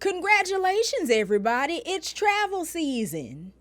Congratulations, everybody. It's travel season.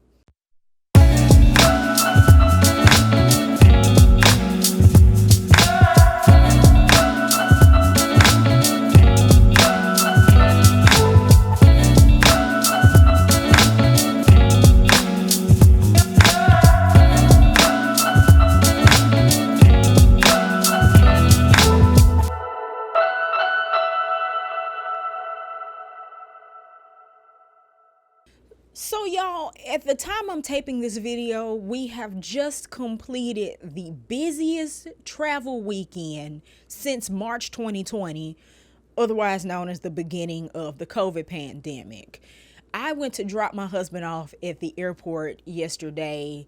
So y'all, at the time I'm taping this video, we have just completed the busiest travel weekend since March 2020, otherwise known as the beginning of the COVID pandemic. I went to drop my husband off at the airport yesterday,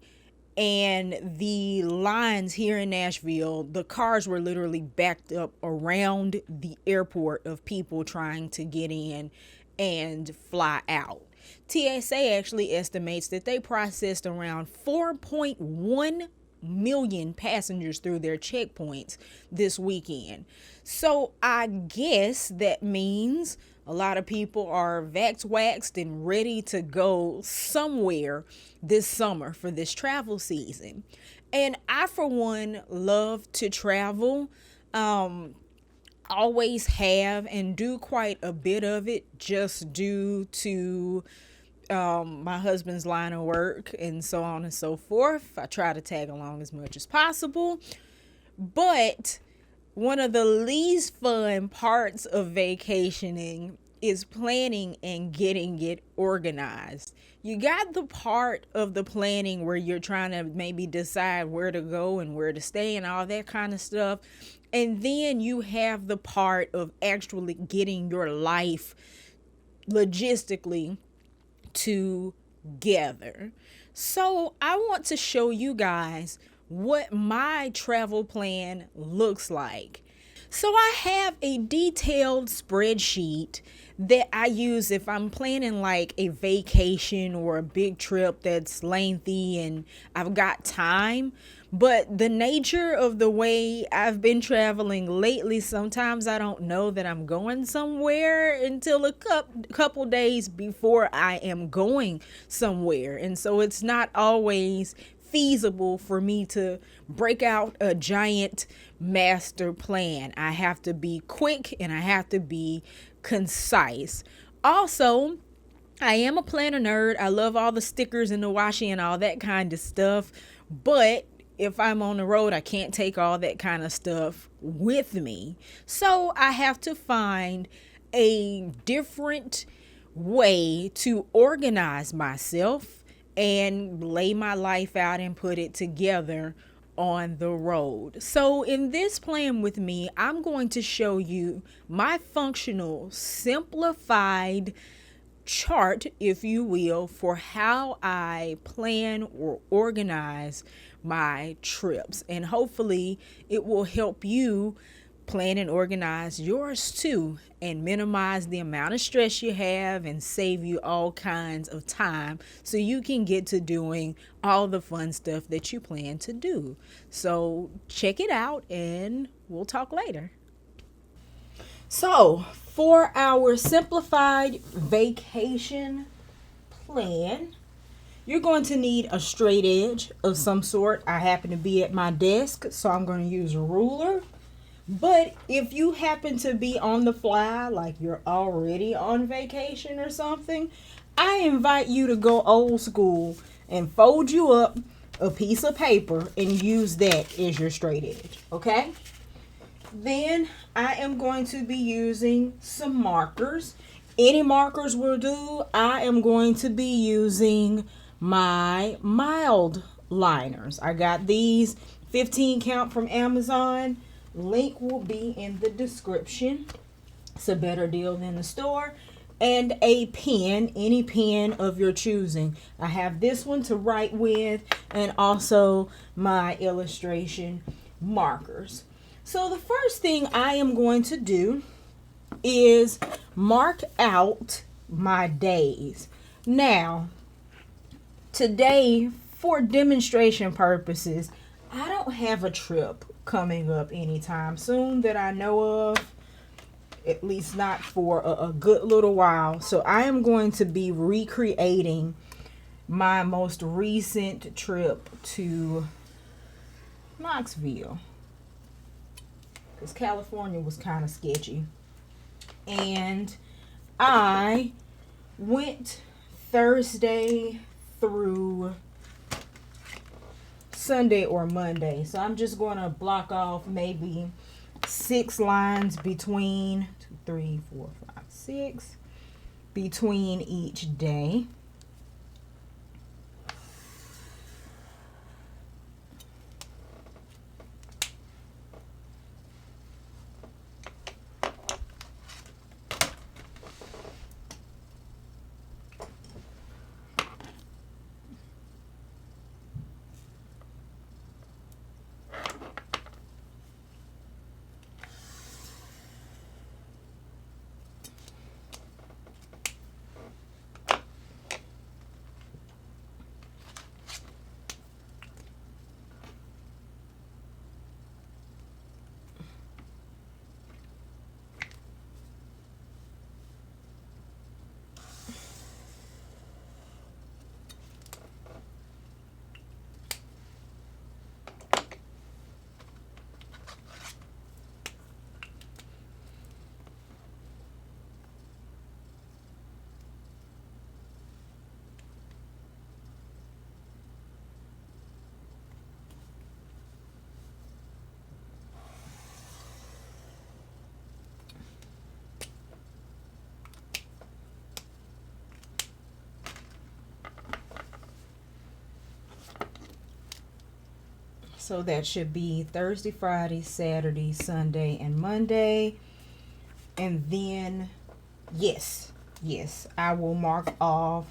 and the lines here in Nashville, the cars were literally backed up around the airport of people trying to get in and fly out. TSA actually estimates that they processed around 4.1 million passengers through their checkpoints this weekend. So I guess that means a lot of people are waxed and ready to go somewhere this summer for this travel season. And I, for one, love to travel. Always have and do quite a bit of it just due to my husband's line of work and so on and so forth. I try to tag along as much as possible. But one of the least fun parts of vacationing is planning and getting it organized. You got the part of the planning where you're trying to maybe decide where to go and where to stay and all that kind of stuff. And then you have the part of actually getting your life logistically together. So I want to show you guys what my travel plan looks like. So I have a detailed spreadsheet that I use if I'm planning like a vacation or a big trip that's lengthy and I've got time. But the nature of the way I've been traveling lately, sometimes I don't know that I'm going somewhere until a couple days before I am going somewhere. And so it's not always feasible for me to break out a giant master plan. I have to be quick and I have to be concise. Also, I am a planner nerd. I love all the stickers and the washi and all that kind of stuff. But if I'm on the road, I can't take all that kind of stuff with me. So I have to find a different way to organize myself and lay my life out and put it together on the road. So in this plan with me, I'm going to show you my functional, simplified chart, if you will, for how I plan or organize my trips. And hopefully it will help you plan and organize yours too, and minimize the amount of stress you have and save you all kinds of time so you can get to doing all the fun stuff that you plan to do. So check it out and we'll talk later. So for our simplified vacation plan, you're going to need a straight edge of some sort. I happen to be at my desk, so I'm going to use a ruler. But if you happen to be on the fly, like you're already on vacation or something, I invite you to go old school and fold you up a piece of paper and use that as your straight edge, okay? Then I am going to be using some markers. Any markers will do. I am going to be using my mild liners. I got these 15 count from Amazon. Link will be in the description. It's a better deal than the store. And a pen, any pen of your choosing. I have this one to write with and also my illustration markers. So the first thing I am going to do is mark out my days. Now, today, for demonstration purposes, I don't have a trip coming up anytime soon that I know of. at least not for a good little while. So I am going to be recreating my most recent trip to Knoxville, because California was kind of sketchy. And I went Thursday through Sunday or Monday. So I'm just going to block off maybe 6 lines between 2, 3, 4, 5, 6 between each day. So that should be Thursday, Friday, Saturday, Sunday, and Monday. And then, yes, I will mark off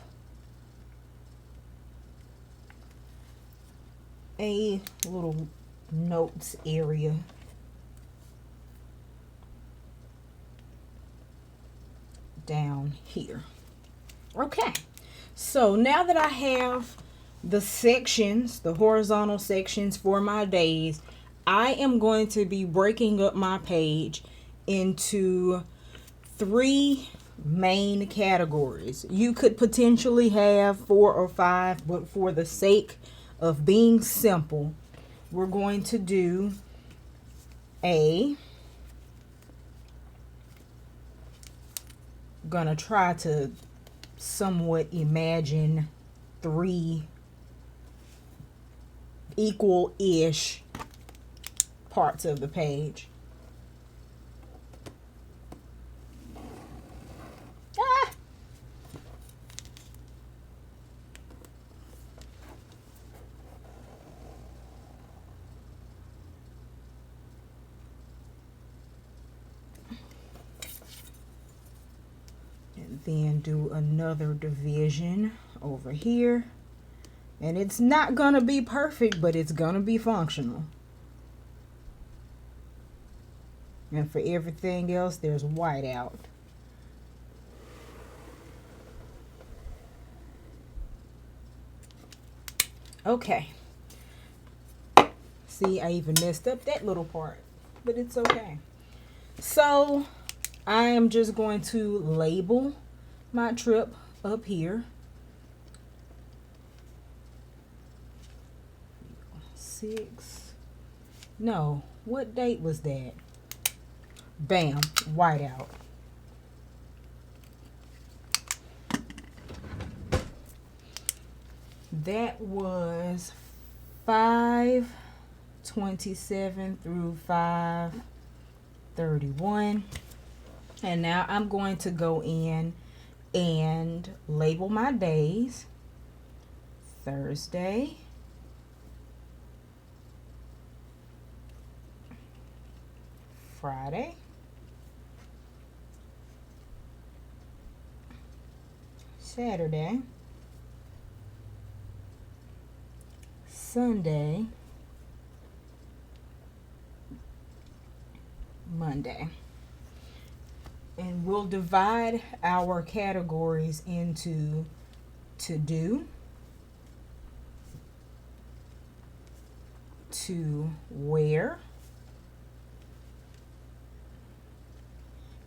a little notes area down here. Okay, so now that I have the sections, the horizontal sections for my days, I am going to be breaking up my page into 3 main categories. You could potentially have 4 or 5, but for the sake of being simple, we're going to do gonna try to somewhat imagine 3 equal-ish parts of the page. And then do another division over here. And it's not gonna be perfect, but it's gonna be functional. And for everything else, there's white out. Okay. See, I even messed up that little part, but it's okay. So I am just going to label my trip up here. 6. No, what date was that? Bam, white out. That was 5/27 through 5/31. And now I'm going to go in and label my days. Thursday, Friday, Saturday, Sunday, Monday. And we'll divide our categories into to do, to wear,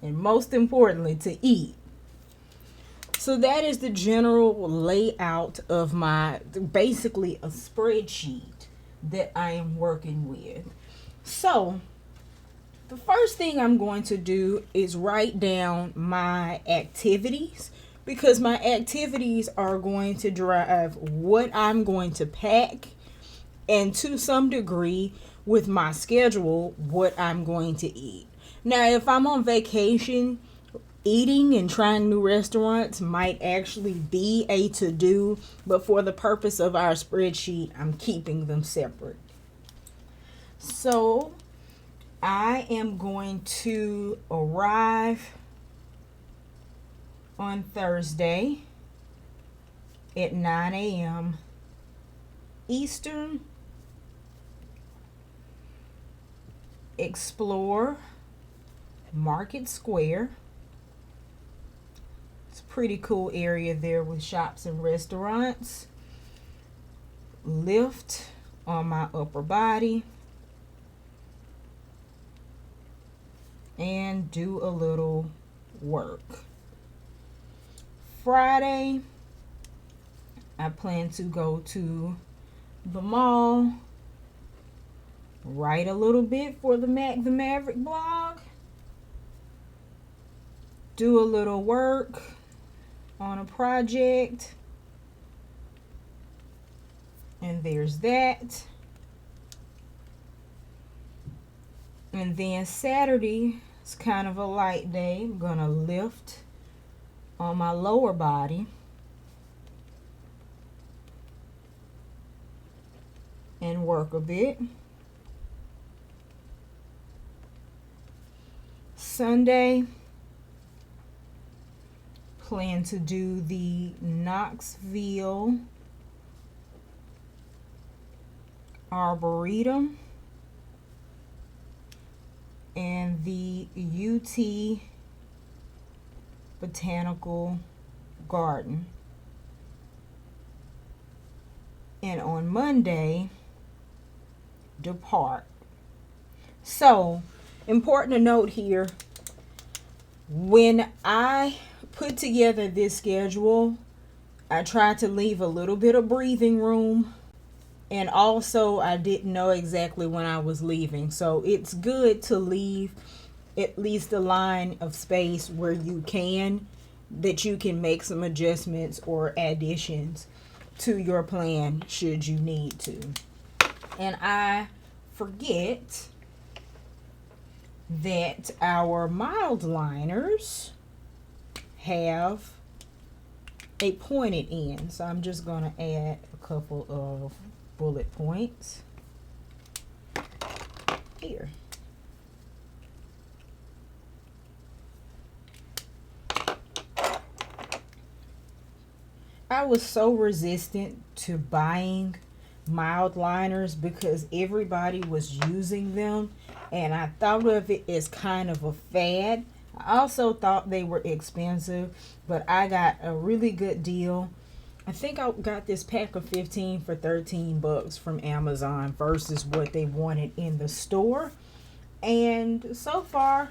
and most importantly, to eat. So that is the general layout of my, basically a spreadsheet that I am working with. So the first thing I'm going to do is write down my activities, because my activities are going to drive what I'm going to pack, and to some degree with my schedule, what I'm going to eat. Now, if I'm on vacation, eating and trying new restaurants might actually be a to-do, but for the purpose of our spreadsheet, I'm keeping them separate. So I am going to arrive on Thursday at 9 a.m. Eastern, explore Market Square. It's a pretty cool area there with shops and restaurants. Lift on my upper body and do a little work. Friday, I plan to go to the mall, write a little bit for the Mac the Maverick blog, do a little work on a project, and there's that. And then Saturday, it's kind of a light day. I'm gonna lift on my lower body and work a bit. Sunday, plan to do the Knoxville Arboretum and the UT Botanical Garden. And on Monday, depart. So, important to note here, when I put together this schedule, I tried to leave a little bit of breathing room, and also I didn't know exactly when I was leaving. So it's good to leave at least a line of space where you can, that you can make some adjustments or additions to your plan should you need to. And I forget that our mild liners have a pointed end, so I'm just going to add a couple of bullet points here. I was so resistant to buying mild liners because everybody was using them, and I thought of it as kind of a fad. I also thought they were expensive, but I got a really good deal. I think I got this pack of 15 for $13 from Amazon versus what they wanted in the store. And so far,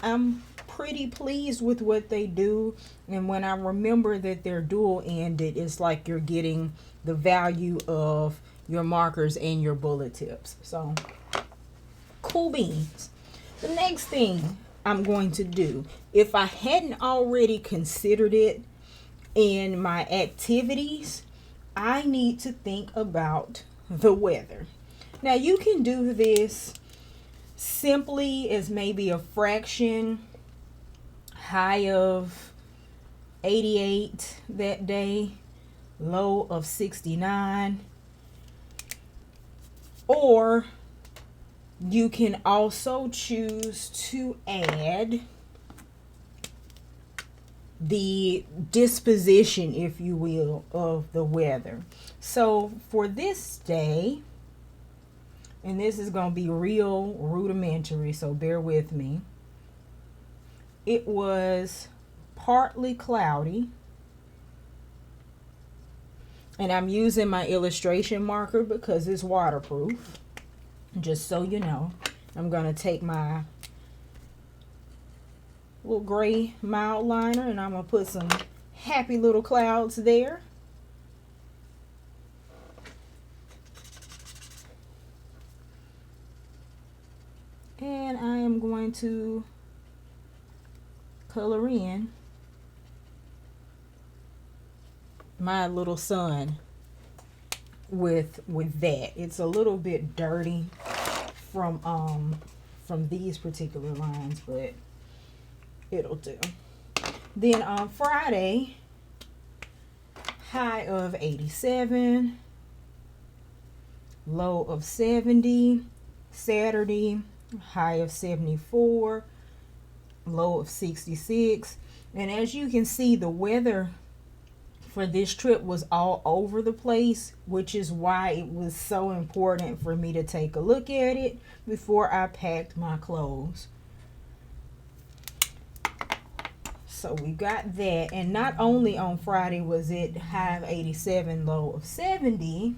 I'm pretty pleased with what they do. And when I remember that they're dual-ended, it's like you're getting the value of your markers and your bullet tips. So, cool beans. The next thing I'm going to do, if I hadn't already considered it in my activities, I need to think about the weather. Now, you can do this simply as maybe a fraction, high of 88 that day, low of 69. Or you can also choose to add the disposition, if you will, of the weather. So for this day, and this is going to be real rudimentary, so bear with me. It was partly cloudy. And I'm using my illustration marker because it's waterproof. Just so you know, I'm going to take my little gray mild liner, and I'm going to put some happy little clouds there. And I am going to color in my little sun with that. It's a little bit dirty from these particular lines, but it'll do. Then on Friday, high of 87, low of 70. Saturday, high of 74, low of 66. And as you can see, the weather for this trip was all over the place, which is why it was so important for me to take a look at it before I packed my clothes. So we got that. And not only on Friday was it high of 87, low of 70,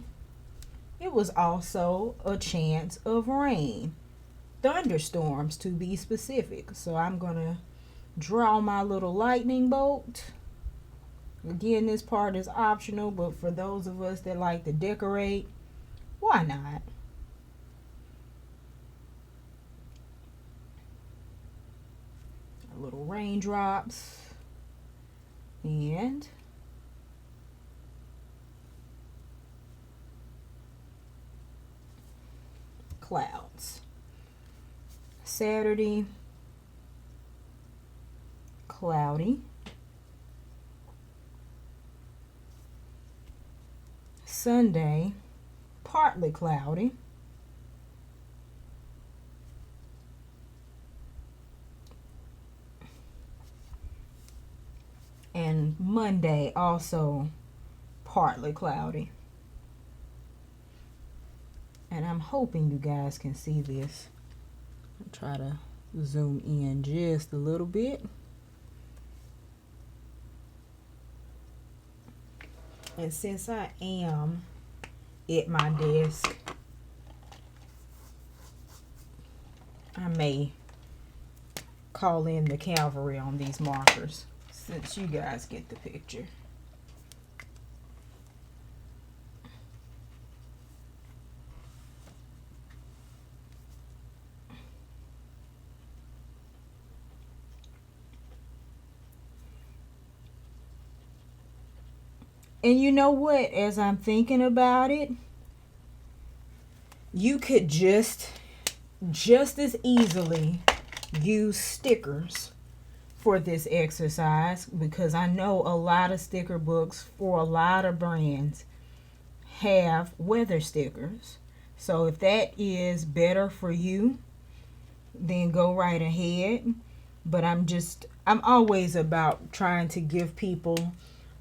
it was also a chance of rain. Thunderstorms, to be specific. So I'm going to draw my little lightning bolt. Again, this part is optional, but for those of us that like to decorate, why not? Little raindrops and clouds. Saturday, cloudy. Sunday, partly cloudy. And Monday, also partly cloudy. And I'm hoping you guys can see this. I'll try to zoom in just a little bit. And since I am at my desk, I may call in the cavalry on these markers since you guys get the picture. And you know what? As I'm thinking about it, you could just as easily use stickers for this exercise, because I know a lot of sticker books for a lot of brands have weather stickers. So if that is better for you, then go right ahead. But I'm always about trying to give people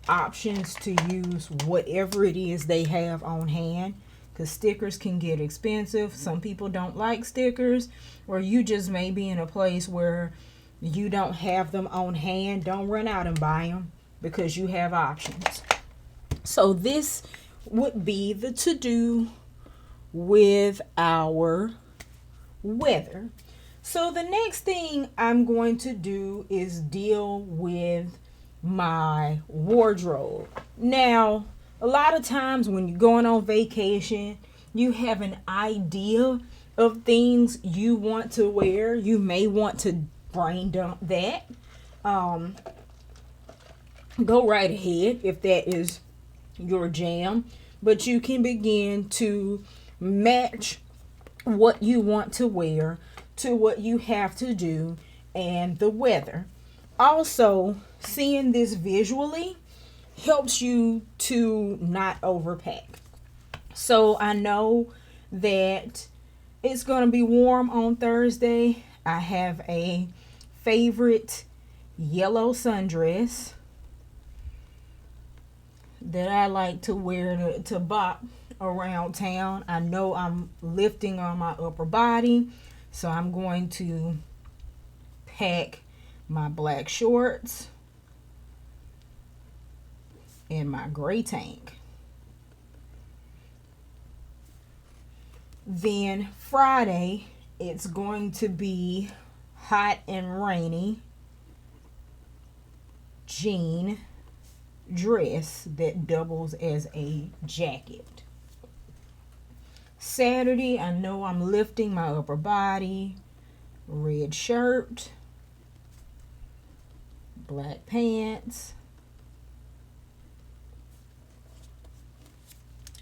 options to use whatever it is they have on hand, because stickers can get expensive. Some people don't like stickers, or you just may be in a place where you don't have them on hand. Don't run out and buy them, because you have options. So this would be the to-do with our weather. So the next thing I'm going to do is deal with my wardrobe. Now, a lot of times when you're going on vacation, you have an idea of things you want to wear. You may want to brain dump that. Go right ahead if that is your jam. But you can begin to match what you want to wear to what you have to do and the weather. Also, seeing this visually helps you to not overpack. So I know that it's going to be warm on Thursday. I have a favorite yellow sundress that I like to wear to bop around town. I know I'm lifting on my upper body, so I'm going to pack my black shorts and my gray tank. Then Friday, it's going to be hot and rainy. jean dress that doubles as a jacket. Saturday, I know I'm lifting my upper body. Red shirt, black pants,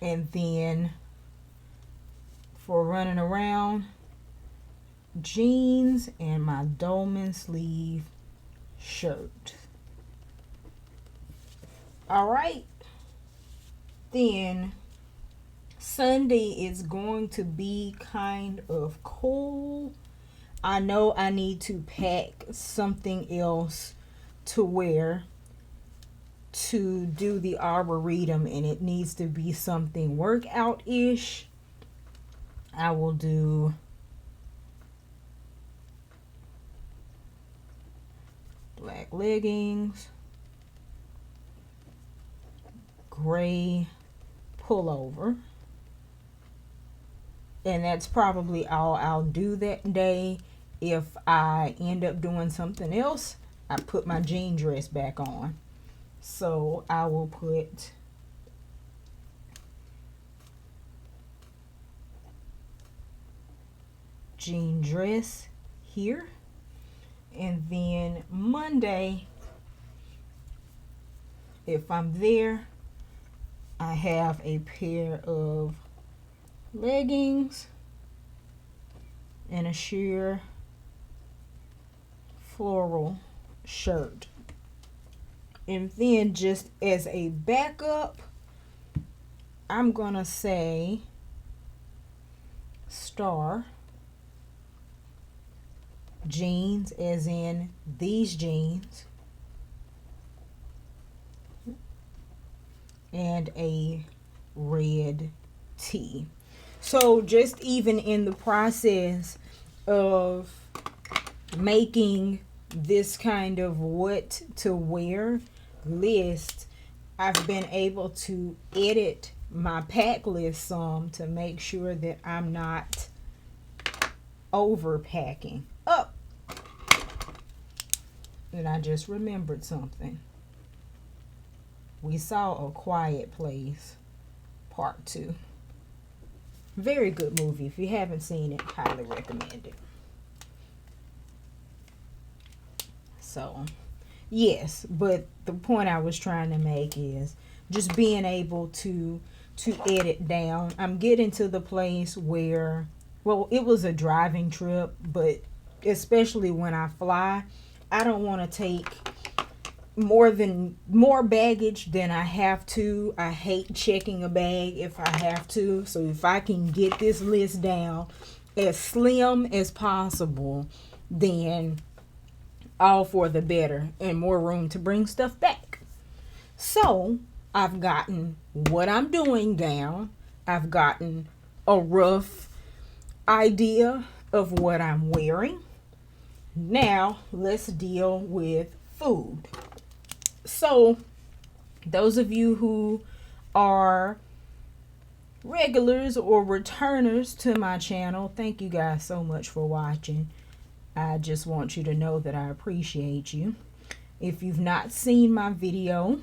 and then for running around, jeans and my dolman sleeve shirt. All right, then Sunday is going to be kind of cool. I know I need to pack something else to wear to do the Arboretum, and it needs to be something workout-ish. I will do black leggings, gray pullover, and that's probably all I'll do that day. If I end up doing something else, I put my jean dress back on. So I will put jean dress here. And then Monday, if I'm there, I have a pair of leggings and a sheer floral shirt. And then just as a backup, I'm gonna say star jeans, as in these jeans, and a red tee. So just even in the process of making this kind of what to wear list, I've been able to edit my pack list some to make sure that I'm not overpacking. Oh, and I just remembered something. We saw A Quiet Place Part 2. Very good movie. If you haven't seen it, highly recommend it. So, yes, but the point I was trying to make is just being able to edit down. I'm getting to the place where, well, it was a driving trip, but especially when I fly, I don't want to take more baggage than I have to. I hate checking a bag if I have to. So if I can get this list down as slim as possible, then all for the better and more room to bring stuff back. So I've gotten what I'm doing down. I've gotten a rough idea of what I'm wearing. Now let's deal with food. So those of you who are regulars or returners to my channel, thank you guys so much for watching. I just want you to know that I appreciate you. If you've not seen my video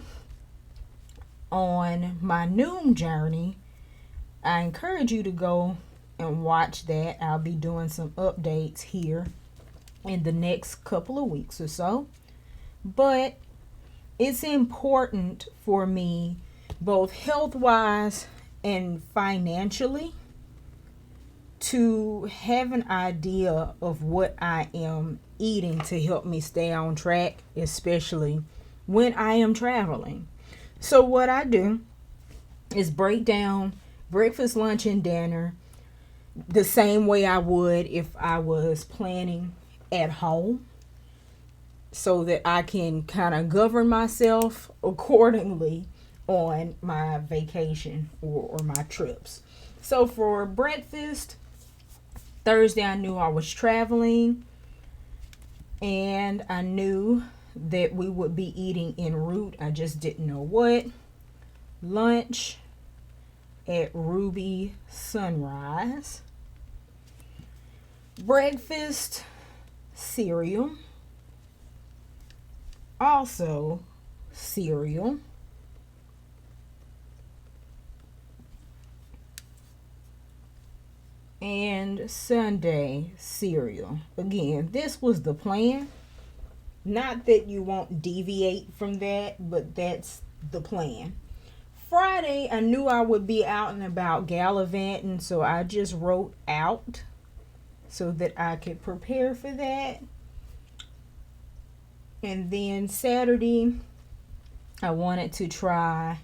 on my Noom journey, I encourage you to go and watch that. I'll be doing some updates here in the next couple of weeks or so. But it's important for me, both health-wise and financially, to have an idea of what I am eating to help me stay on track, especially when I am traveling. So what I do is break down breakfast, lunch, and dinner the same way I would if I was planning at home, so that I can kind of govern myself accordingly on my vacation or my trips. So for breakfast, Thursday, I knew I was traveling, and I knew that we would be eating en route. I just didn't know what. Lunch at Ruby Sunrise. Breakfast, cereal. Also, cereal. And Sunday cereal. Again, this was the plan. Not that you won't deviate from that, but that's the plan. Friday, I knew I would be out and about gallivanting, so I just wrote out so that I could prepare for that. And then Saturday, I wanted to try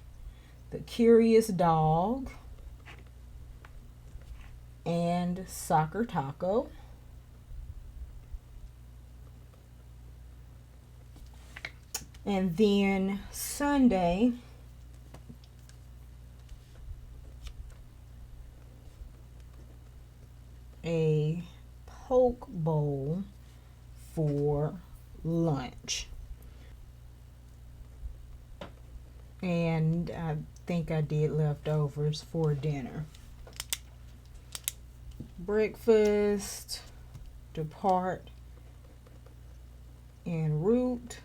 the Curious Dog and Soccer Taco. And then Sunday, a poke bowl for lunch. And I think I did leftovers for dinner. Breakfast, depart en route.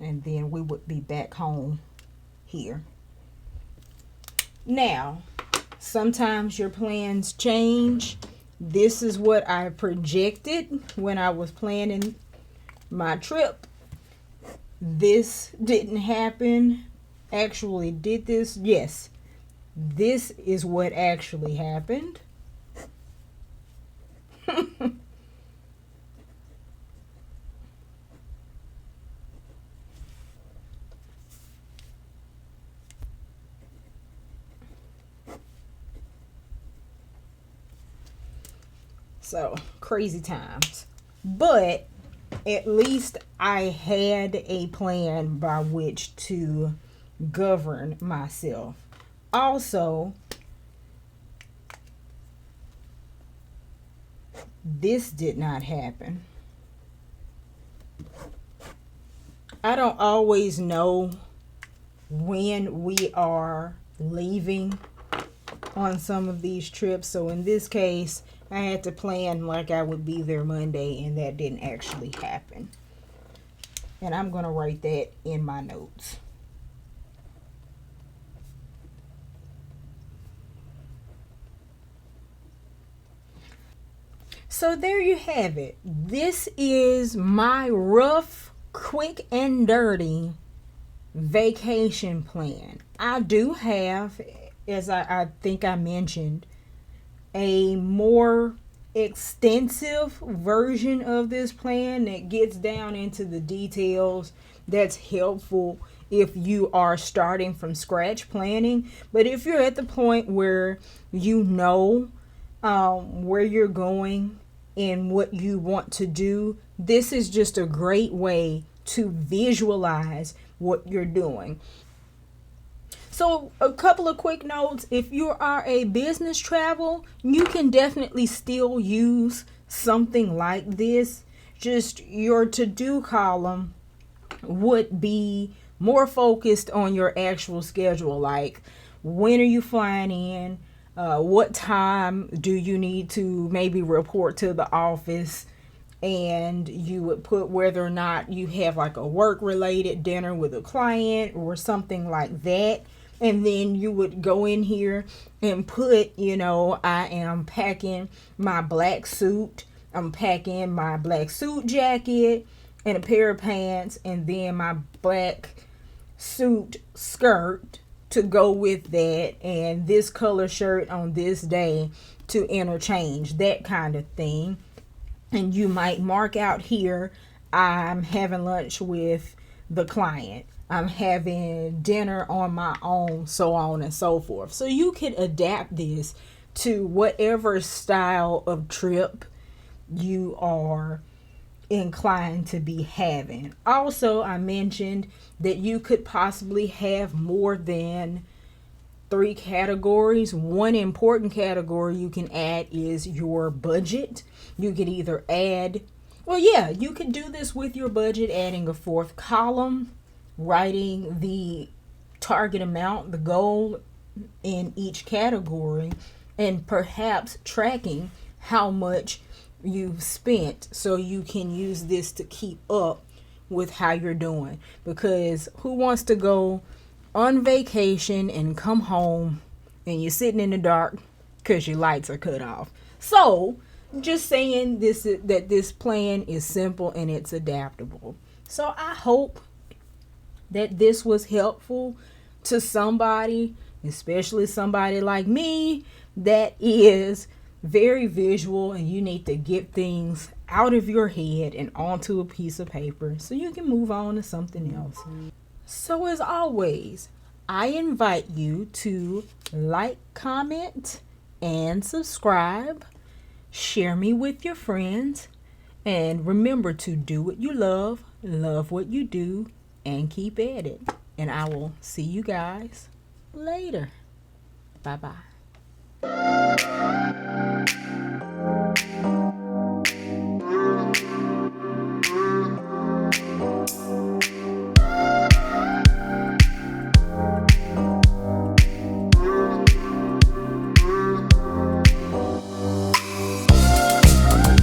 And then we would be back home here. Now, sometimes your plans change. This is what I projected when I was planning my trip. This didn't happen. Actually, did this? Yes. This is what actually happened. So, crazy times. But at least I had a plan by which to govern myself. Also, this did not happen. I don't always know when we are leaving on some of these trips. So in this case, I had to plan like I would be there Monday, and that didn't actually happen. And I'm going to write that in my notes. So there you have it. This is my rough, quick and dirty vacation plan. I do have, as I think I mentioned, a more extensive version of this plan that gets down into the details. That's helpful if you are starting from scratch planning. But if you're at the point where you know where you're going and what you want to do, this is just a great way to visualize what you're doing. So a couple of quick notes. If you are a business travel, you can definitely still use something like this. Just your to-do column would be more focused on your actual schedule. Like, when are you flying in? What time do you need to maybe report to the office? And you would put whether or not you have like a work-related dinner with a client or something like that. And then you would go in here and put, I am packing my black suit. I'm packing my black suit jacket and a pair of pants, and then my black suit skirt to go with that, and this color shirt on this day to interchange, that kind of thing. And you might mark out here, I'm having lunch with the client, I'm having dinner on my own, so on and so forth. So you can adapt this to whatever style of trip you are inclined to be having. Also, I mentioned that you could possibly have more than 3 categories. One important category you can add is your budget. You could either add, you could do this with your budget, adding a 4th column, writing the target amount, the goal in each category, and perhaps tracking how much you've spent so you can use this to keep up with how you're doing. Because who wants to go on vacation and come home and you're sitting in the dark because your lights are cut off? So just saying that this plan is simple and it's adaptable. So I hope that this was helpful to somebody, especially somebody like me that is very visual and you need to get things out of your head and onto a piece of paper so you can move on to something else. So as always, I invite you to like, comment, and subscribe. Share me with your friends. And remember to do what you love what you do, and keep at it. And I will see you guys later. Bye-bye.